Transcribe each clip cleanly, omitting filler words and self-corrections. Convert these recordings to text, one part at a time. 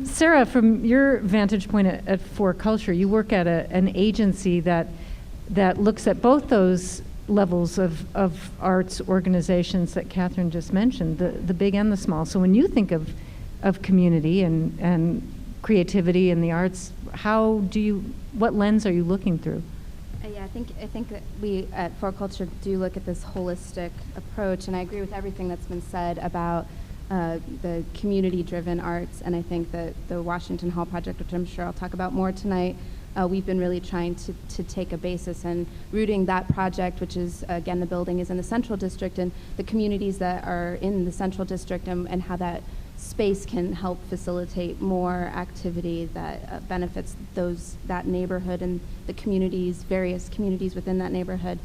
Sara, from your vantage point at For Culture, you work at an agency that looks at both those levels of arts organizations that Cathryn just mentioned, the big and the small. So when you think of community and creativity in the arts, what lens are you looking through? Yeah, I think that we at For Culture do look at this holistic approach, and I agree with everything that's been said about the community-driven arts, and I think that the Washington Hall project, which I'm sure I'll talk about more tonight, we've been really trying to take a basis and rooting that project, which is, again, the building is in the Central District, and the communities that are in the Central District, and how that space can help facilitate more activity that benefits that neighborhood and the communities, various communities within that neighborhood.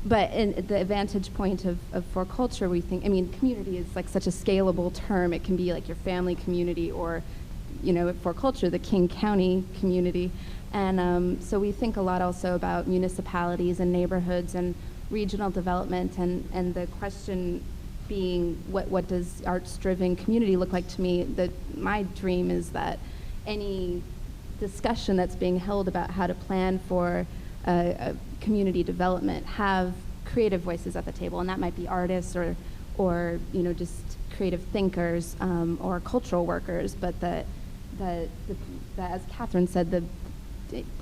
But in the vantage point of For Culture, we think, community is like such a scalable term. It can be like your family community, or, For Culture, the King County community. And so we think a lot also about municipalities and neighborhoods and regional development, and the question being, what does arts-driven community look like to me? My dream is that any discussion that's being held about how to plan for community development have creative voices at the table, and that might be artists or just creative thinkers or cultural workers, but that as Cathryn said, the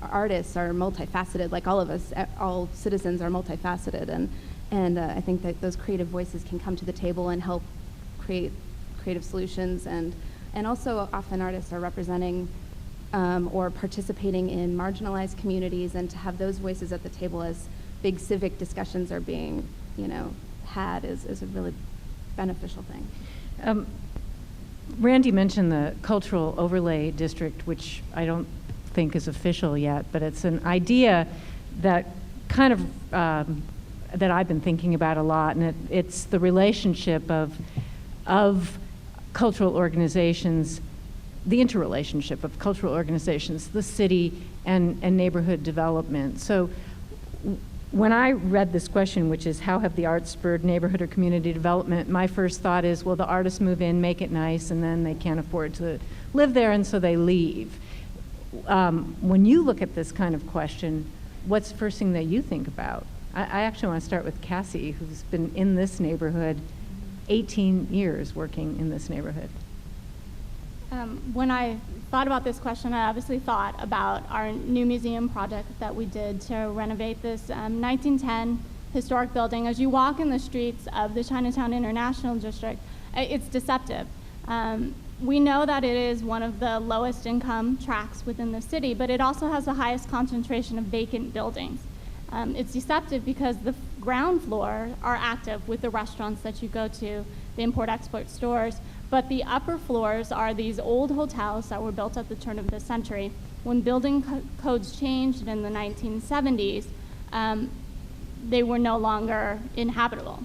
artists are multifaceted, like all of us, all citizens are multifaceted, and I think that those creative voices can come to the table and help create creative solutions, and also often artists are representing or participating in marginalized communities, and to have those voices at the table as big civic discussions are being, had is a really beneficial thing. Randy mentioned the Cultural Overlay District, which I don't think is official yet, but it's an idea that kind of that I've been thinking about a lot, and it's the relationship of cultural organizations, the interrelationship of cultural organizations, the city, and neighborhood development. So when I read this question, which is how have the arts spurred neighborhood or community development, my first thought is, well, the artists move in, make it nice, and then they can't afford to live there, and so they leave. When you look at this kind of question, what's the first thing that you think about? I actually want to start with Cassie, who's been in this neighborhood 18 years working in this neighborhood. When I thought about this question, I obviously thought about our new museum project that we did to renovate this 1910 historic building. As you walk in the streets of the Chinatown International District, it's deceptive. We know that it is one of the lowest income tracts within the city, but it also has the highest concentration of vacant buildings. It's deceptive because the ground floor are active with the restaurants that you go to, the import-export stores, but the upper floors are these old hotels that were built at the turn of the century. When building codes changed in the 1970s, they were no longer inhabitable.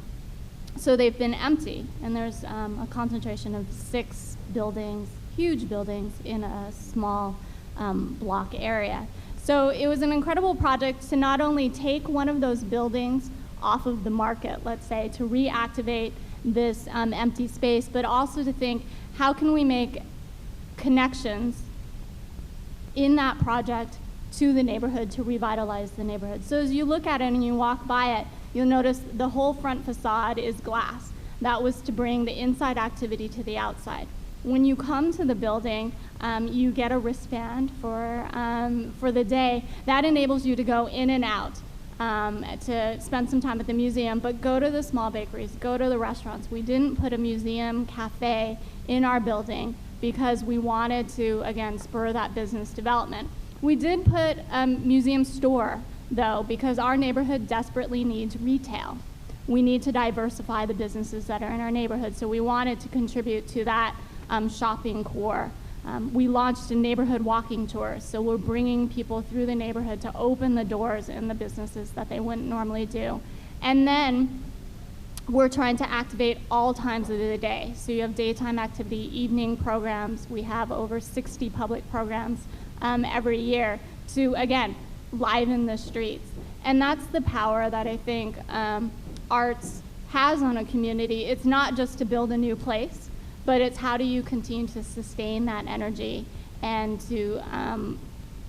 So they've been empty, and there's a concentration of 6 buildings, huge buildings, in a small block area. So it was an incredible project to not only take one of those buildings off of the market, let's say, to reactivate this empty space, but also to think, how can we make connections in that project to the neighborhood to revitalize the neighborhood. So as you look at it and you walk by it, you'll notice the whole front facade is glass. That was to bring the inside activity to the outside. When you come to the building, you get a wristband for the day. That enables you to go in and out, to spend some time at the museum, but go to the small bakeries, go to the restaurants. We didn't put a museum cafe in our building because we wanted to, again, spur that business development. We did put a museum store, though, because our neighborhood desperately needs retail. We need to diversify the businesses that are in our neighborhood, so we wanted to contribute to that shopping core. We launched a neighborhood walking tour, so we're bringing people through the neighborhood to open the doors in the businesses that they wouldn't normally do. And then we're trying to activate all times of the day. So you have daytime activity, evening programs. We have over 60 public programs every year to, again, liven the streets. And that's the power that I think arts has on a community. It's not just to build a new place, but it's how do you continue to sustain that energy and to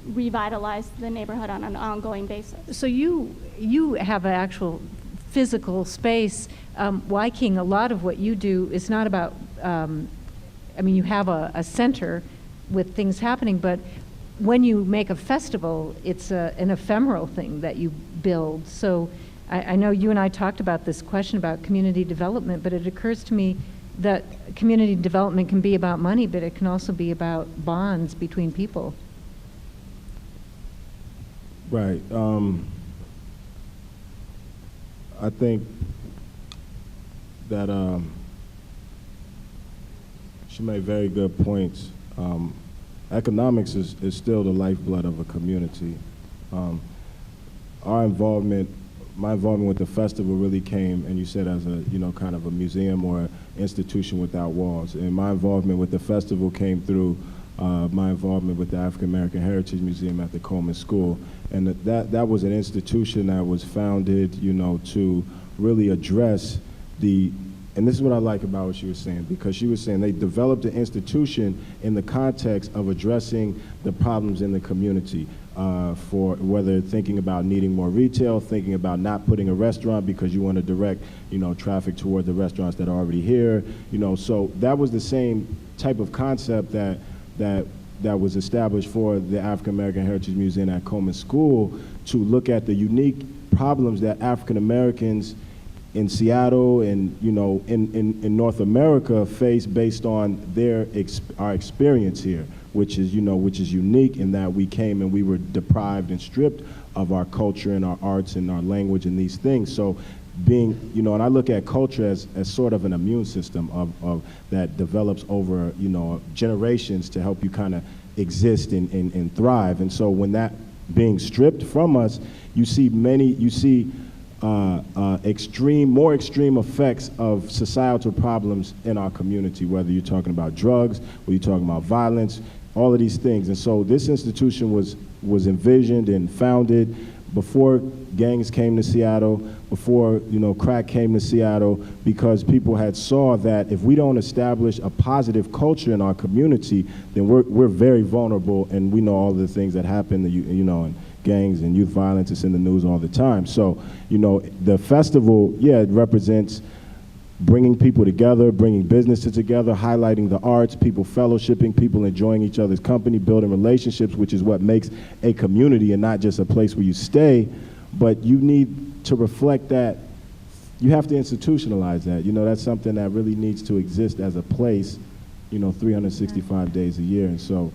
revitalize the neighborhood on an ongoing basis. So you have an actual physical space. Wyking, a lot of what you do is not about, you have a center with things happening, but when you make a festival, it's an ephemeral thing that you build. So I know you and I talked about this question about community development, but it occurs to me that community development can be about money, but it can also be about bonds between people. Right. I think that she made very good points. Economics is still the lifeblood of a community. My involvement with the festival really came, and you said as a, kind of a museum or institution without walls. And my involvement with the festival came through my involvement with the African American Heritage Museum at the Coleman School. And that was an institution that was founded, to really address and this is what I like about what she was saying, because she was saying they developed an institution in the context of addressing the problems in the community, for whether thinking about needing more retail, thinking about not putting a restaurant because you want to direct, traffic toward the restaurants that are already here, so that was the same type of concept that was established for the African American Heritage Museum at Coleman School, to look at the unique problems that African Americans in Seattle and in North America face based on our experience here, which is unique in that we came and we were deprived and stripped of our culture and our arts and our language and these things. So being, and I look at culture as sort of an immune system of that develops over generations to help you kind of exist and thrive. And so when that being stripped from us, you see more extreme effects of societal problems in our community, whether you're talking about drugs, whether you're talking about violence, all of these things. And so this institution was envisioned and founded before gangs came to Seattle, before crack came to Seattle, because people had saw that if we don't establish a positive culture in our community, then we're very vulnerable, and we know all the things that happen, and gangs and youth violence. It's in the news all the time. So, the festival, it represents bringing people together, bringing businesses together, highlighting the arts, people fellowshipping, people enjoying each other's company, building relationships, which is what makes a community and not just a place where you stay. But you need to reflect that. You have to institutionalize that. That's something that really needs to exist as a place, 365 days a year. And so,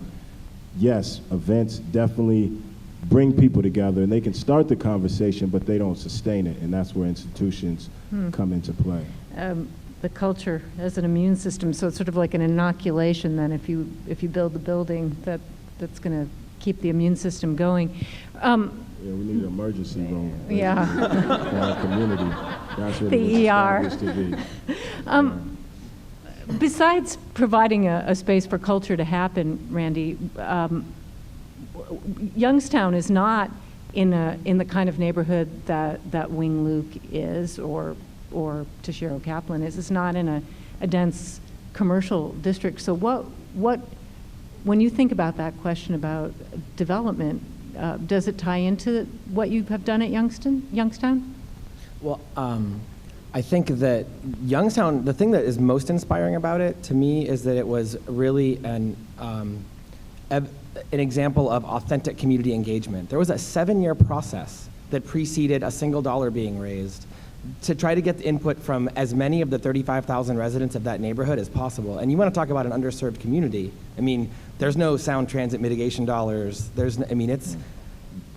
yes, events definitely bring people together, and they can start the conversation, but they don't sustain it, and that's where institutions come into play. The culture as an immune system, so it's sort of like an inoculation then if you build the building that's going to keep the immune system going. Yeah, we need an emergency room. Yeah. For our community. That's what The ER. Used to be. Besides providing a space for culture to happen, Randy, Youngstown is not in the kind of neighborhood that Wing Luke is, or Toshiro Kaplan is. It's not in a dense commercial district. So when you think about that question about development, does it tie into what you have done at Youngstown? Well, I think that Youngstown, the thing that is most inspiring about it to me is that it was really an example of authentic community engagement. There was a 7-year process that preceded a single dollar being raised to try to get the input from as many of the 35,000 residents of that neighborhood as possible. And you want to talk about an underserved community. There's no sound transit mitigation dollars. It's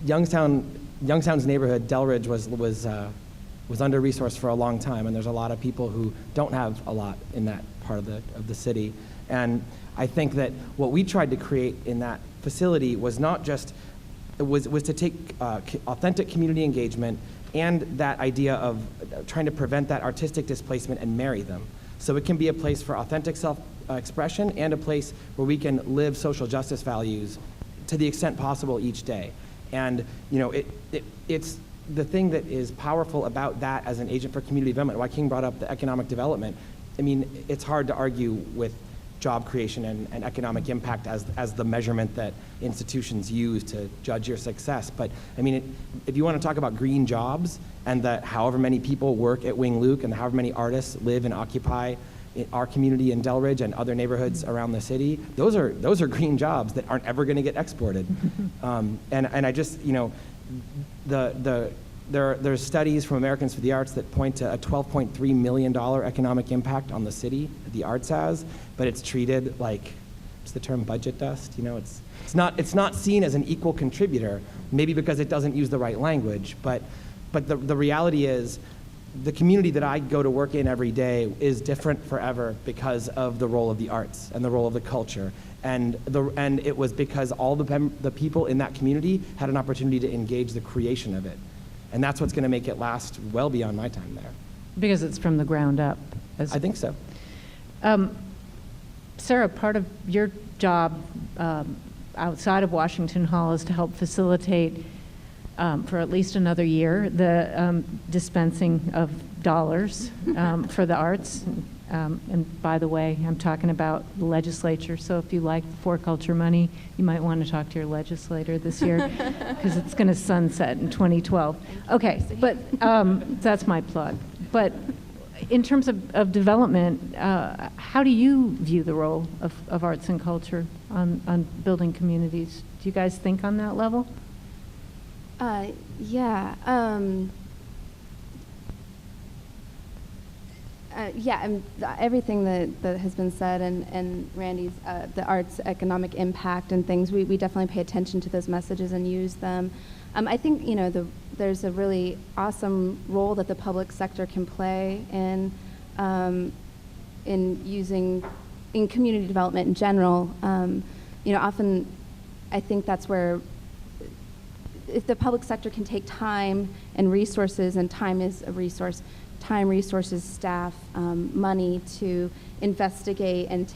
Youngstown's neighborhood, Delridge, was under-resourced for a long time, and there's a lot of people who don't have a lot in that part of the city. And I think that what we tried to create in that facility was not just, was to take authentic community engagement and that idea of trying to prevent that artistic displacement and marry them. So it can be a place for authentic self-expression and a place where we can live social justice values to the extent possible each day. And it's the thing that is powerful about that as an agent for community development. Wyking brought up the economic development. I mean, it's hard to argue with job creation and economic impact as the measurement that institutions use to judge your success. But I mean, if you want to talk about green jobs and that however many people work at Wing Luke and however many artists live and occupy in our community in Delridge and other neighborhoods around the city, those are green jobs that aren't ever going to get exported. And I just, you know, there's studies from Americans for the Arts that point to a $12.3 million economic impact on the city that the arts has, but it's treated like, what's the term, budget dust? You know, it's not seen as an equal contributor, maybe because it doesn't use the right language, but the reality is the community that I go to work in every day is different forever because of the role of the arts and the role of the culture. And it was because all the people in that community had an opportunity to engage the creation of it. And that's what's going to make it last well beyond my time there. Because it's from the ground up. I think so. Sara, part of your job outside of Washington Hall is to help facilitate, for at least another year, the dispensing of dollars for the arts. And by the way, I'm talking about the legislature, so if you like for culture money, you might want to talk to your legislator this year, because it's going to sunset in 2012. Okay, but that's my plug. But in terms of development, how do you view the role of arts and culture on building communities? Do you guys think on that level? Yeah. Everything that has been said and Randy's, the arts economic impact and things, we definitely pay attention to those messages and use them. I think, you know, there's a really awesome role that the public sector can play in community development in general. You know, often I think that's where, if the public sector can take time and resources, and time is a resource, time, resources, staff, money to investigate and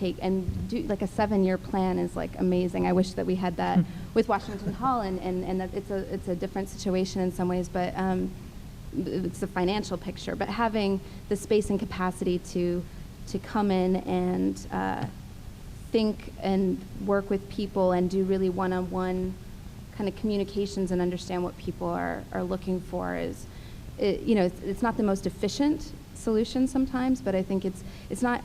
do like a 7-year plan is like amazing. I wish that we had that with Washington Hall, and that it's a different situation in some ways, but it's a financial picture. But having the space and capacity to come in and think and work with people and do really one-on-one kind of communications and understand what people are looking for is, you know, it's not the most efficient solution sometimes, but I think it's not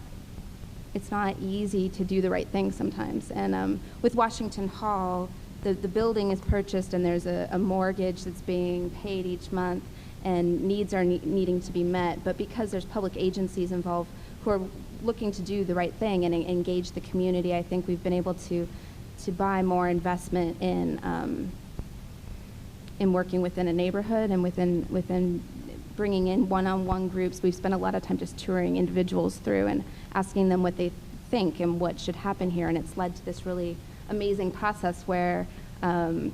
easy to do the right thing sometimes. And with Washington Hall, the building is purchased and there's a mortgage that's being paid each month, and needs are needing to be met. But because there's public agencies involved who are looking to do the right thing and engage the community, I think we've been able to buy more investment in working within a neighborhood and within bringing in one-on-one groups. We've spent a lot of time just touring individuals through and asking them what they think and what should happen here, and it's led to this really amazing process where, you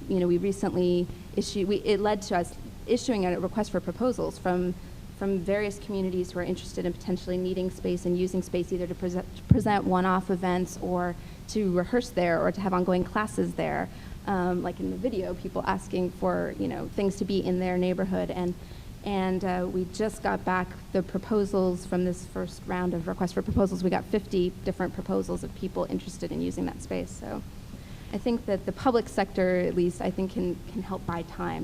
know, we recently it led to us issuing a request for proposals from various communities who are interested in potentially needing space and using space either to present one-off events or to rehearse there or to have ongoing classes there. Like in the video, people asking for, you know, things to be in their neighborhood, and we just got back the proposals from this first round of requests for proposals. We got 50 different proposals of people interested in using that space. So I think that the public sector, at least, I think can help buy time.